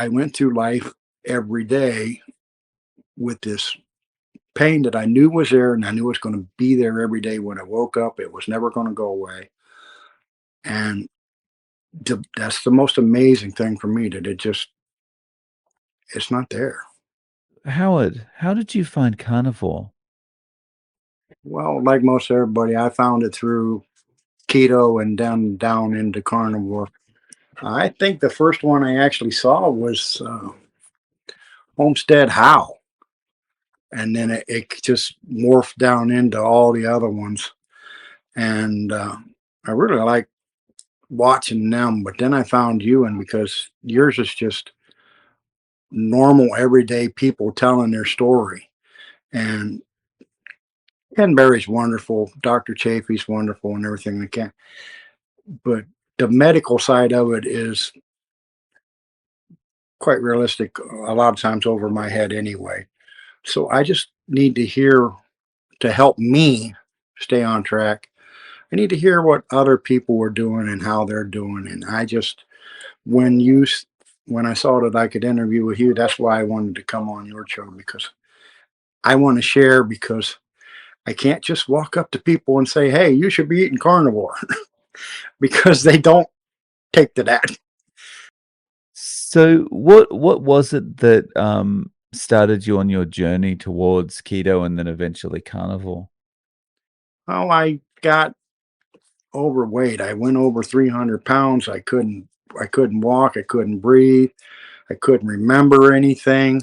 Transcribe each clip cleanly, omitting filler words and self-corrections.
I went through life every day with this pain that I knew was there, and I knew it was going to be there every day when I woke up. It was never going to go away. And that's the most amazing thing for me, that it's not there. Howard, how did you find carnivore? Well, like most everybody, I found it through keto and then down into carnivore. I think the first one I actually saw was Homestead How, and then it just morphed down into all the other ones. And I really like watching them, but then I found you, and because yours is just normal, everyday people telling their story. And Ken Berry's wonderful, Dr. Chafee's wonderful, and everything they can. But the medical side of it is quite realistic, a lot of times over my head anyway. So I just need to hear, to help me stay on track. I need to hear what other people were doing and how they're doing. And I just, when you, when I saw that I could interview with you, that's why I wanted to come on your show, because I want to share, because I can't just walk up to people and say, hey, you should be eating carnivore, because they don't take to that. So what was it that started you on your journey towards keto and then eventually carnivore? Oh, I got overweight. I went over 300 pounds. I couldn't walk. I couldn't breathe. I couldn't remember anything.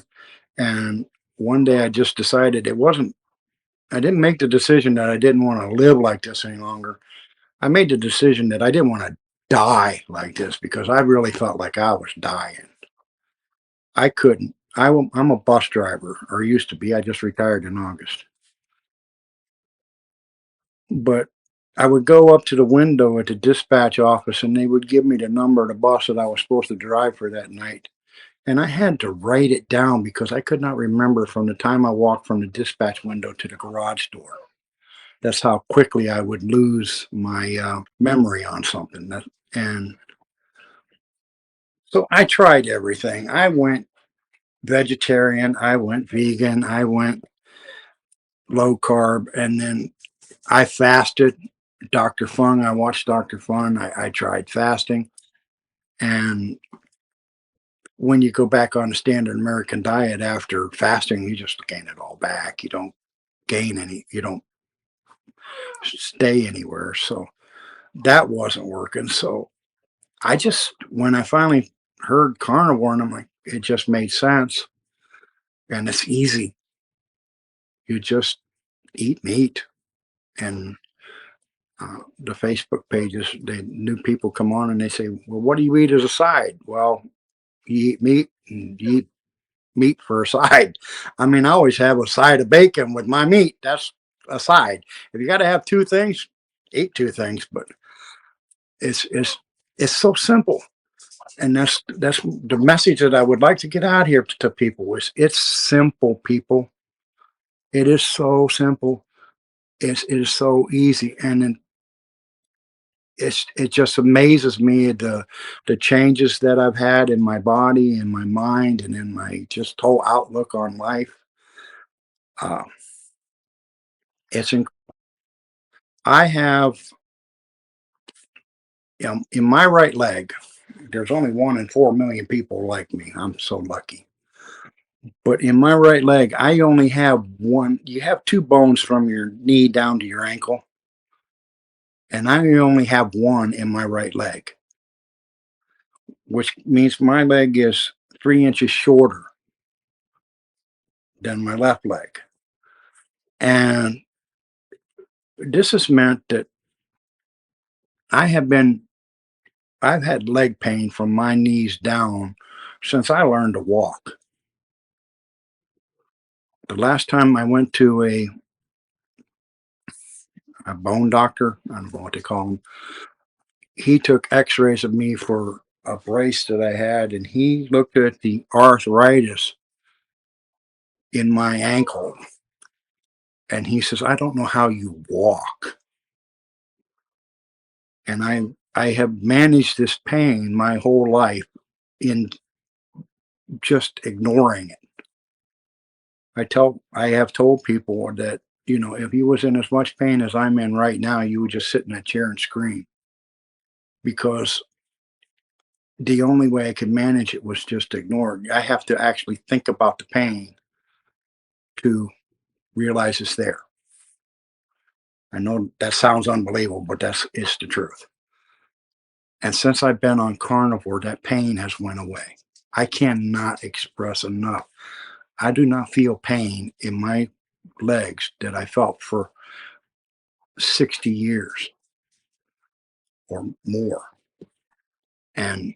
And one day I just decided I didn't make the decision that I didn't want to live like this any longer. I made the decision that I didn't want to die like this, because I really felt like I was dying. I couldn't. I'm a bus driver, or used to be. I just retired in August. But I would go up to the window at the dispatch office, and they would give me the number of the bus that I was supposed to drive for that night. And I had to write it down because I could not remember from the time I walked from the dispatch window to the garage door. That's how quickly I would lose my memory on something. And so I tried everything. I went vegetarian, I went vegan, I went low carb, and then I fasted. Dr. Fung, I watched Dr. Fung. I tried fasting. And when you go back on the standard American diet after fasting, you just gain it all back. You don't gain any, you don't stay anywhere. So that wasn't working. So when I finally heard carnivore, and I'm like, it just made sense. And it's easy. You just eat meat. And the Facebook pages, the new people come on and they say, well, what do you eat as a side? Well, you eat meat, and you eat meat for a side. I mean, I always have a side of bacon with my meat. That's a side. If you got to have two things, eat two things. But it's it's it's so simple, and that's the message that I would like to get out here to people. Is it's simple, people. It is so simple. It is so easy, and then it just amazes me, the changes that I've had in my body, in my mind, and in my just whole outlook on life. Uh, it's I have, in my right leg, there's only 1 in 4 million people like me. I'm so lucky. But in my right leg, I only have one. You have two bones from your knee down to your ankle, and I only have one in my right leg, which means my leg is 3 inches shorter than my left leg. And this has meant that I have been, I've had leg pain from my knees down since I learned to walk. The last time I went to a bone doctor, I don't know what they call him, he took x-rays of me for a brace that I had, and he looked at the arthritis in my ankle, and he says, I don't know how you walk. And I have managed this pain my whole life in just ignoring it. I have told people that, if you was in as much pain as I'm in right now, you would just sit in that chair and scream, because the only way I could manage it was just ignore it. I have to actually think about the pain to realize it's there. I know that sounds unbelievable, but it's the truth. And since I've been on carnivore, that pain has went away. I cannot express enough. I do not feel pain in my legs that I felt for 60 years or more. And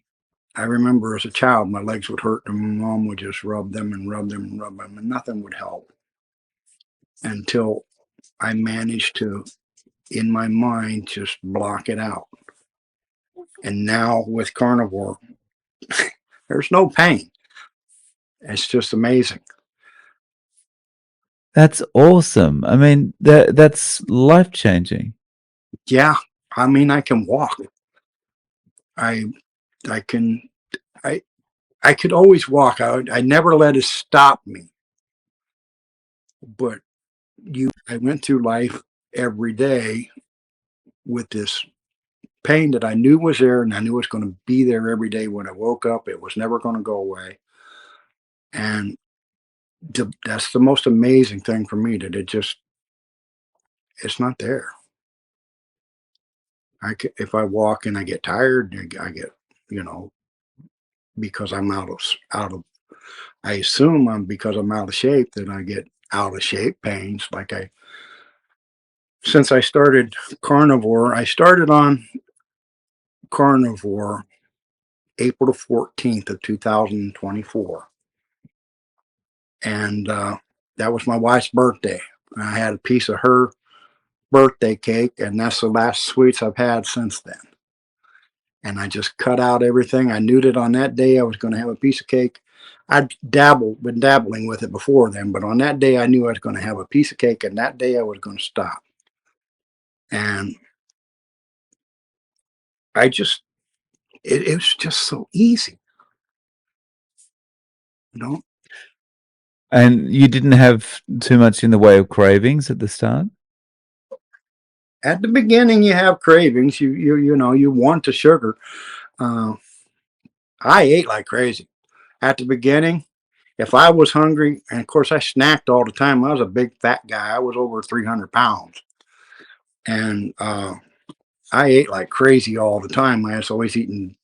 I remember as a child, my legs would hurt and my mom would just rub them and rub them and rub them, and nothing would help until I managed to, in my mind, just block it out. And now with carnivore, there's no pain. It's just amazing. That's awesome. I mean, that's life-changing. Yeah, I mean, I can walk. I I can I I could always walk. I never let it stop me. But I went through life every day with this pain that I knew was there, and I knew it was going to be there every day when I woke up. It was never going to go away. And that's the most amazing thing for me, that it's not there. If I walk and I get tired, I get, you know, because I'm out of, I assume because I'm out of shape, that I get out of shape pains. Since I started carnivore, I started on carnivore April the 14th of 2024. And that was my wife's birthday. I had a piece of her birthday cake, and that's the last sweets I've had since then. And I just cut out everything. I knew that on that day I was going to have a piece of cake. I'd been dabbling with it before then, but on that day I knew I was going to have a piece of cake, and that day I was going to stop. And I just, it was just so easy, you know. And you didn't have too much in the way of cravings at the start? At the beginning, you have cravings. You want the sugar. Uh, I ate like crazy at the beginning. If I was hungry, and of course I snacked all the time. I was a big fat guy. I was over 300 pounds, and I ate like crazy all the time. I was always eating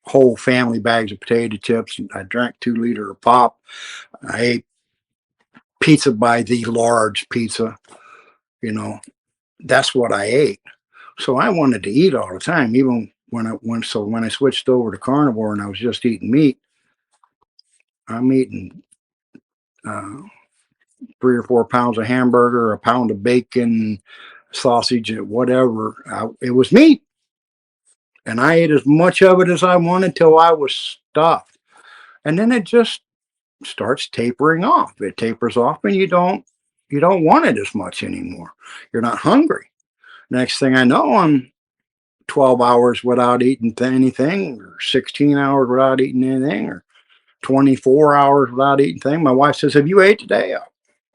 whole family bags of potato chips. And I drank 2 liter of pop. I ate pizza by the large pizza. You know, that's what I ate. So I wanted to eat all the time, even when I switched over to carnivore and I was just eating meat. I'm eating uh, 3 or 4 pounds of hamburger, a pound of bacon, sausage, whatever. It was meat, and I ate as much of it as I wanted till I was stuffed, and then it just starts tapering off. It tapers off, and you don't want it as much anymore. You're not hungry. Next thing I know, I'm 12 hours without eating anything, or 16 hours without eating anything, or 24 hours without eating anything. My wife says, "Have you ate today?"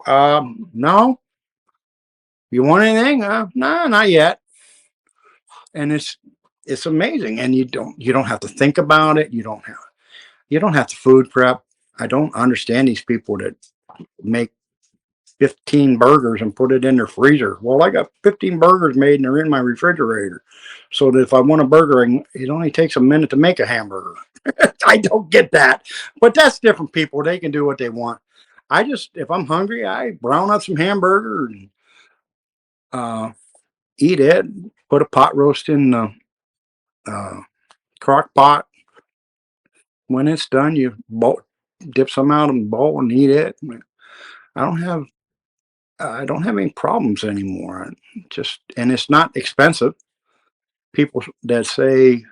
No. You want anything? No, not yet. And it's amazing, and you don't have to think about it. You don't have to food prep. I don't understand these people that make 15 burgers and put it in their freezer. Well, I got 15 burgers made and they're in my refrigerator. So that if I want a burger, it only takes a minute to make a hamburger. I don't get that. But that's different people. They can do what they want. If I'm hungry, I brown up some hamburger and uh, eat it. Put a pot roast in the uh, crock pot. When it's done, dip some out in the bowl and eat it. I don't have I don't have any problems anymore. And it's not expensive. People that say,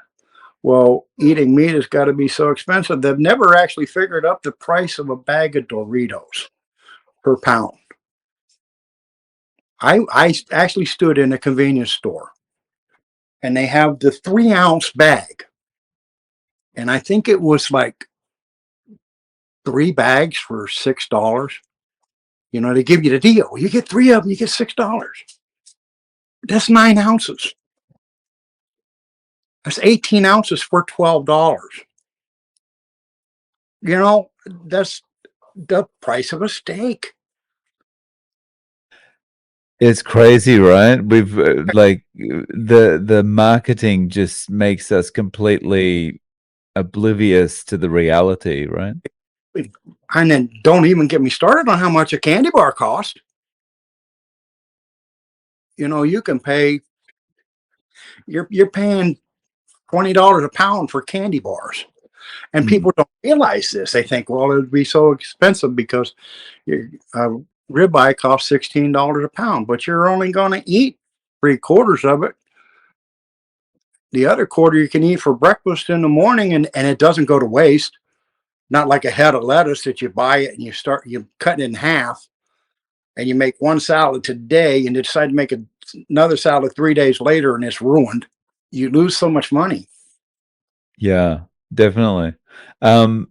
well, eating meat has got to be so expensive, they've never actually figured up the price of a bag of Doritos per pound. I actually stood in a convenience store, and they have the 3-ounce bag. And I think it was like 3 bags for $6. You know, they give you the deal. You get 3 of them, you get $6. That's 9 ounces. That's 18 ounces for $12. You know, that's the price of a steak. It's crazy, right? We've the marketing just makes us completely oblivious to the reality, right? And then don't even get me started on how much a candy bar costs. You know, you can pay, you're paying $20 a pound for candy bars. And Mm. people don't realize this. They think, well, it would be so expensive because a ribeye costs $16 a pound, but you're only going to eat 3/4 of it. The other quarter you can eat for breakfast in the morning, and it doesn't go to waste. Not like a head of lettuce that you buy it and you cut it in half and you make one salad today and decide to make another salad 3 days later and it's ruined. You lose so much money. Yeah, definitely. Um,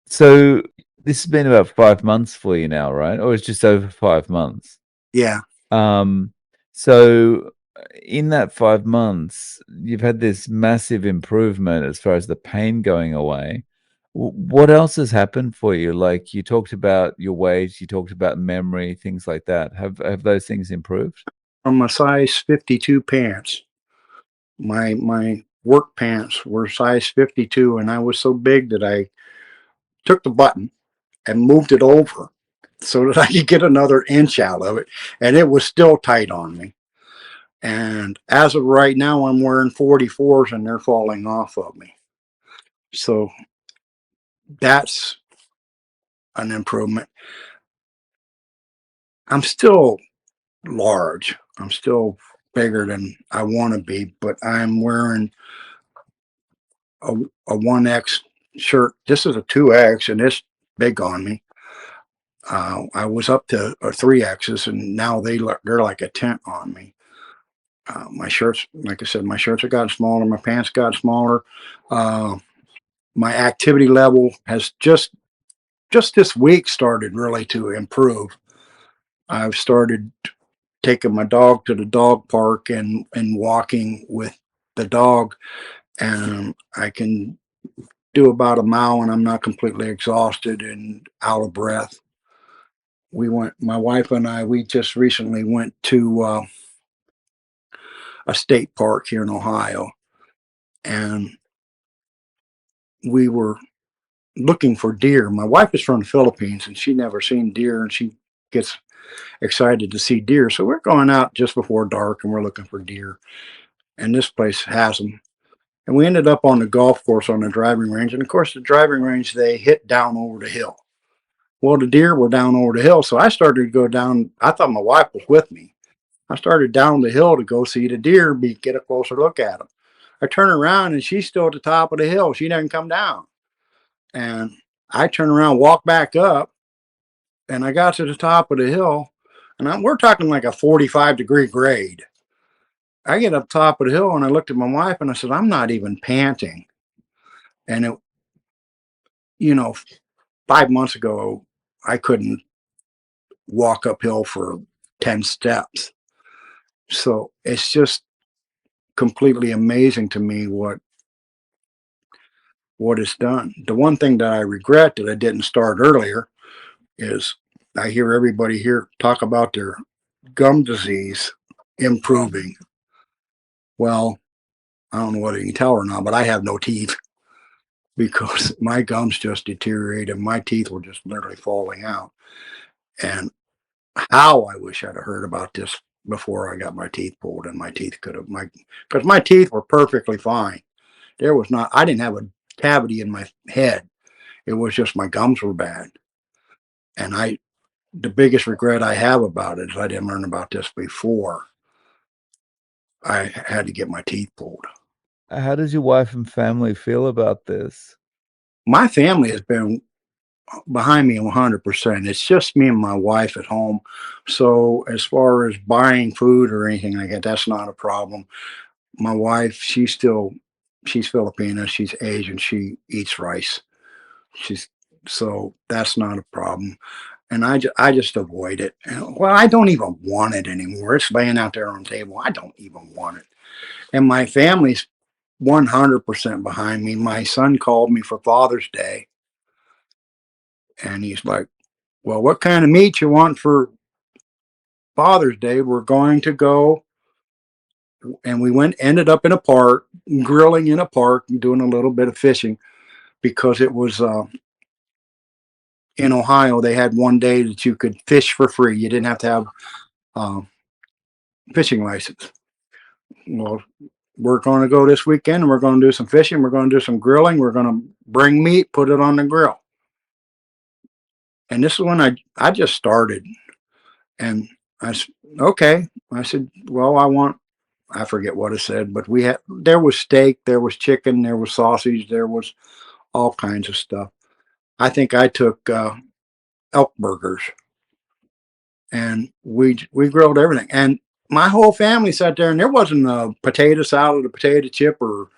so this has been about 5 months for you now, right? Or it's just over 5 months. Yeah. Um, so in that 5 months, you've had this massive improvement as far as the pain going away. What else has happened for you? Like you talked about your weight, you talked about memory, things like that. Have those things improved? From a size 52 pants, my work pants were size 52, and I was so big that I took the button and moved it over so that I could get another inch out of it, and it was still tight on me. And as of right now, I'm wearing 44s and they're falling off of me. So that's an improvement. I'm still large. I'm still bigger than I want to be, but I'm wearing a, a 1X shirt. This is a 2X and it's big on me. I was up to a 3Xs and now they're like a tent on me. My shirts, like I said, my shirts have gotten smaller. My pants got smaller. Uh, my activity level has just this week started really to improve. I've started taking my dog to the dog park and walking with the dog, and I can do about a mile and I'm not completely exhausted and out of breath. My wife and I, we just recently went to a state park here in Ohio, and we were looking for deer. My wife is from the Philippines and she never seen deer, and she gets excited to see deer. So we're going out just before dark and we're looking for deer. And this place has them. And we ended up on the golf course on the driving range. And of course, the driving range, they hit down over the hill. Well, the deer were down over the hill. So I started to go down. I thought my wife was with me. I started down the hill to go see the deer, get a closer look at them. I turn around and she's still at the top of the hill. She doesn't come down. And I turn around, walk back up, and I got to the top of the hill. And we're talking like a 45-degree grade. I get up top of the hill and I looked at my wife and I said, I'm not even panting. And it, you know, 5 months ago, I couldn't walk uphill for 10 steps. So it's just completely amazing to me what it's done. The one thing that I regret that I didn't start earlier is I hear everybody here talk about their gum disease improving. Well, I don't know whether you can tell or not, but I have no teeth because my gums just deteriorated. My teeth were just literally falling out. And how I wish I'd have heard about this before I got my teeth pulled, and my teeth could have because my teeth were perfectly fine. There was not I didn't have a cavity in my head. It was just my gums were bad. And the biggest regret I have about it is I didn't learn about this before I had to get my teeth pulled. How does your wife and family feel about this? My family has been behind me 100%. It's just me and my wife at home. So as far as buying food or anything like that, that's not a problem. My wife, she's Filipina, she's Asian, she eats rice. She's so that's not a problem. And I just avoid it. Well, I don't even want it anymore. It's laying out there on the table. I don't even want it. And my family's 100% behind me. My son called me for Father's Day, and he's like, "Well, what kind of meat you want for Father's Day? We're going to go." And we ended up in a park, grilling in a park, and doing a little bit of fishing because it was in Ohio. They had one day that you could fish for free. You didn't have to have um, fishing license. Well, we're going to go this weekend and we're going to do some fishing. We're going to do some grilling. We're going to bring meat, put it on the grill. And this is when I just started. And I said, okay. I said, well, I forget what I said, but there was steak, there was chicken, there was sausage, there was all kinds of stuff. I think I took elk burgers, and we grilled everything. And my whole family sat there, and there wasn't a potato salad, a potato chip, or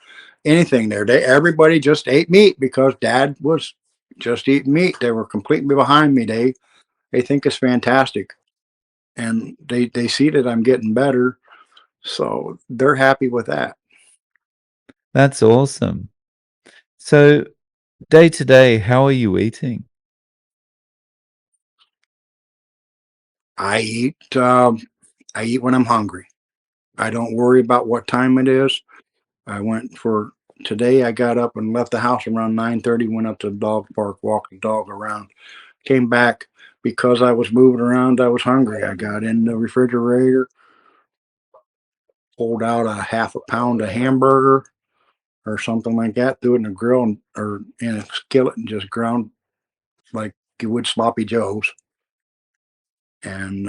anything there. Everybody just ate meat because Dad was just eating meat. They were completely behind me. They think it's fantastic, and they see that I'm getting better, so they're happy with that. That's awesome. So day to day, how are you eating? I eat I eat when I'm hungry. I don't worry about what time it is. I went for today. I got up and left the house around 9:30. Went up to the dog park, walked the dog around, came back because I was moving around. I was hungry. I got in the refrigerator, pulled out a half a pound of hamburger or something like that, threw it in the grill or in a skillet and just ground like you would sloppy joes. And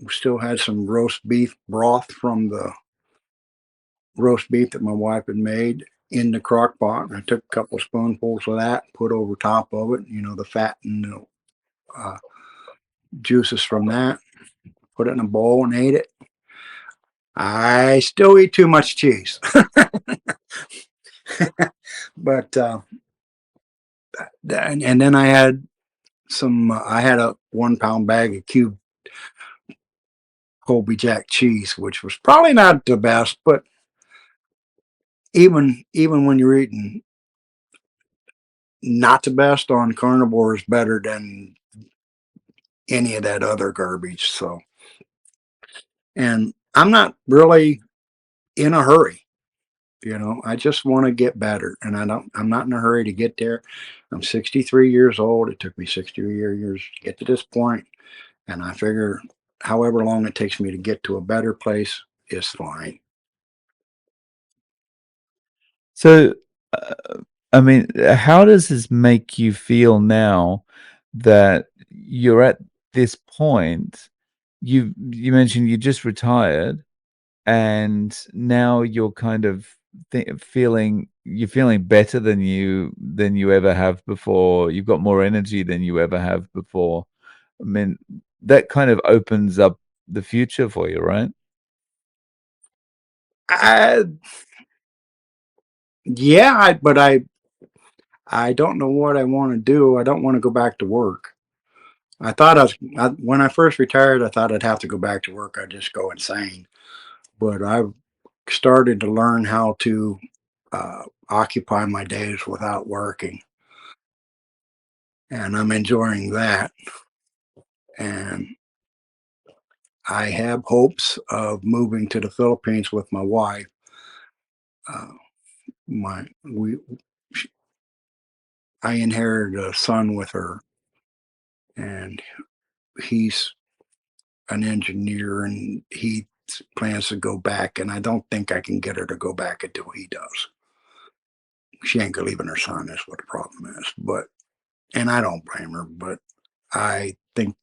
still had some roast beef broth from the roast beef that my wife had made in the crock pot. And I took a couple of spoonfuls of that, put over top of it, the fat and the uh, juices from that, put it in a bowl and ate it. I still eat too much cheese, but and then I had a 1 pound bag of cubed Colby Jack cheese, which was probably not the best, but even when you're eating not the best on carnivore is better than any of that other garbage. So, and I'm not really in a hurry. I just want to get better, and I'm not in a hurry to get there. I'm 63 years old. It took me 63 years to get to this point, and I figure however long it takes me to get to a better place is fine. So, uh, I mean, how does this make you feel now that you're at this point? You mentioned you just retired, and now you're kind of feeling better than you ever have before. You've got more energy than you ever have before. I mean, that kind of opens up the future for you, right? I Yeah, but I don't know what I want to do. I don't want to go back to work. When I first retired, I thought I'd have to go back to work. I'd just go insane. But I've started to learn how to occupy my days without working, and I'm enjoying that. And I have hopes of moving to the Philippines with my wife. Uh, my we I inherited a son with her, and he's an engineer, and he plans to go back. And I don't think I can get her to go back until he does. She ain't leaving her son. Is what the problem is. And I don't blame her. But I think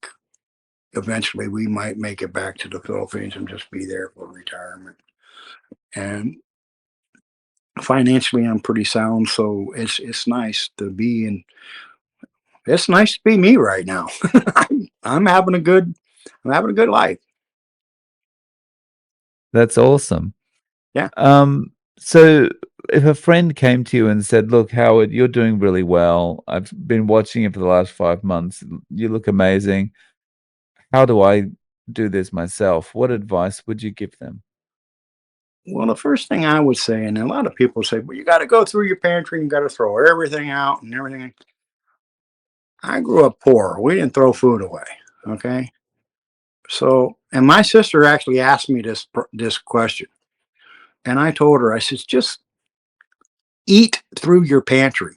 eventually we might make it back to the Philippines and just be there for retirement. And financially, I'm pretty sound, so it's nice to be in. It's nice to be me right now. I'm having a good. I'm having a good life. That's awesome. Yeah. So, if a friend came to you and said, "Look, Howard, you're doing really well. I've been watching you for the last 5 months. You look amazing. How do I do this myself?" What advice would you give them? Well, the first thing I would say, and a lot of people say, well, you got to go through your pantry and you got to throw everything out and everything. I grew up poor. We didn't throw food away. Okay. So, and my sister actually asked me this question, and I told her, I says, just eat through your pantry.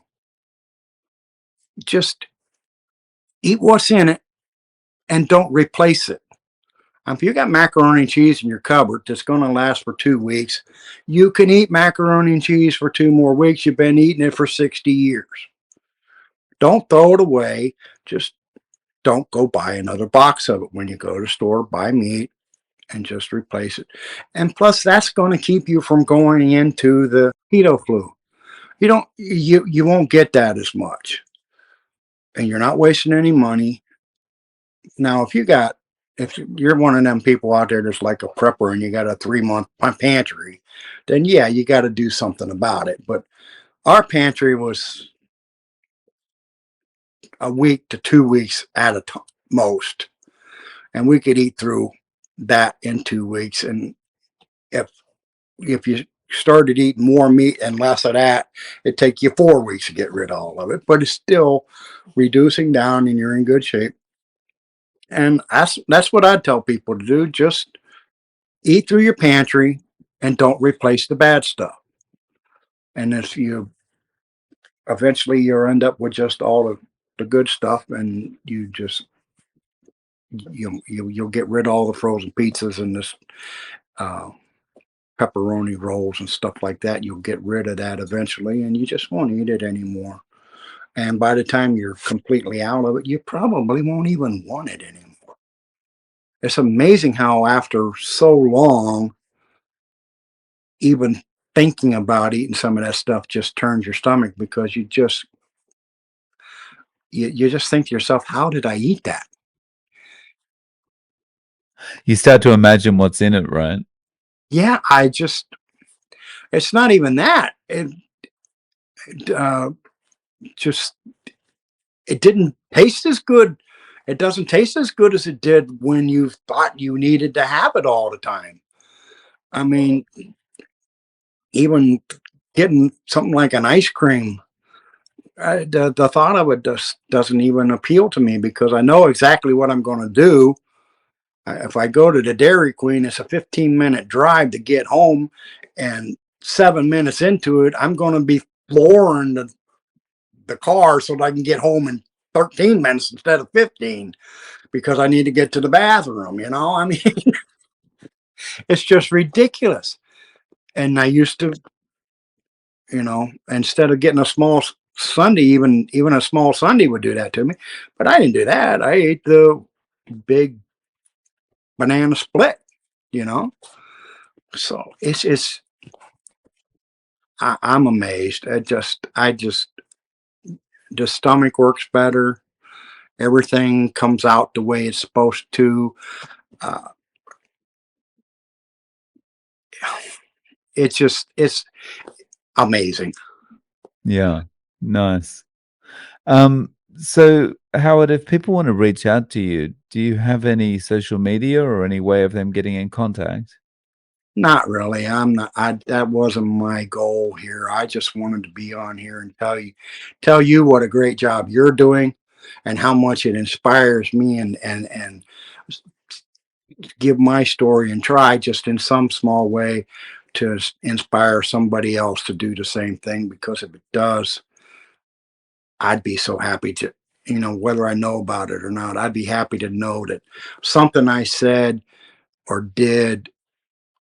Just eat what's in it and don't replace it. If you got macaroni and cheese in your cupboard that's going to last for 2 weeks, you can eat macaroni and cheese for 2 more weeks. You've been eating it for 60 years. Don't throw it away. Just don't go buy another box of it when you go to the store, buy meat, and just replace it. And plus, that's going to keep you from going into the keto flu. You won't get that as much, and you're not wasting any money. Now, if you're one of them people out there that's like a prepper and you got a 3 month pantry, then yeah, you got to do something about it. But our pantry was a week to 2 weeks at a most, and we could eat through that in 2 weeks. And if you started eating more meat and less of that, it'd take you 4 weeks to get rid of all of it. But it's still reducing down, and you're in good shape. And that's what I'd tell people to do. Just eat through your pantry and don't replace the bad stuff. And if you eventually you'll end up with just all the good stuff, and you'll get rid of all the frozen pizzas and this uh, pepperoni rolls and stuff like that. You'll get rid of that eventually, and you just won't eat it anymore. And by the time you're completely out of it, you probably won't even want it anymore. It's amazing how after so long, even thinking about eating some of that stuff just turns your stomach, because you just think to yourself, how did I eat that? You start to imagine what's in it, right? Yeah, it's not even that. Uh, just, it didn't taste as good. It doesn't taste as good as it did when you thought you needed to have it all the time. I mean, even getting something like an ice cream, the thought of it just doesn't even appeal to me, because I know exactly what I'm going to do. If I go to the Dairy Queen, it's a 15-minute drive to get home, and 7 minutes into it, I'm going to be flooring the car so that I can get home in 13 minutes instead of 15, because I need to get to the bathroom. I mean, it's just ridiculous. And I used to, instead of getting a small Sunday, even a small Sunday would do that to me. But I didn't do that. I ate the big banana split, you know. So I'm amazed. I just the stomach works better. Everything comes out the way it's supposed to. Uh, it's amazing. Yeah. Nice. So Howard, if people want to reach out to you, do you have any social media or any way of them getting in contact? Not really. I'm not. That wasn't my goal here. I just wanted to be on here and tell you what a great job you're doing, and how much it inspires me, and give my story and try just in some small way to inspire somebody else to do the same thing. Because if it does, I'd be so happy to, whether I know about it or not, I'd be happy to know that something I said or did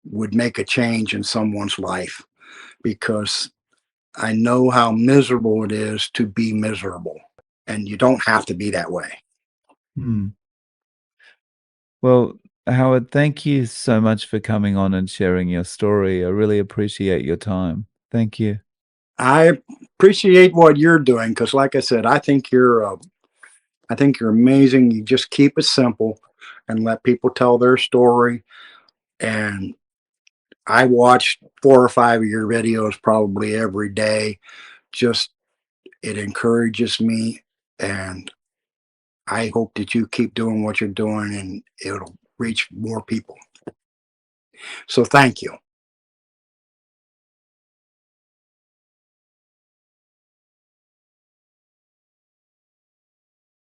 would make a change in someone's life, because I know how miserable it is to be miserable, and you don't have to be that way. Hmm. Well, Howard, thank you so much for coming on and sharing your story. I really appreciate your time. Thank you. I appreciate what you're doing, because, like I said, I think you're amazing. You just keep it simple and let people tell their story, and I watch 4 or 5 of your videos probably every day. Just it encourages me, and I hope that you keep doing what you're doing and it'll reach more people. So thank you.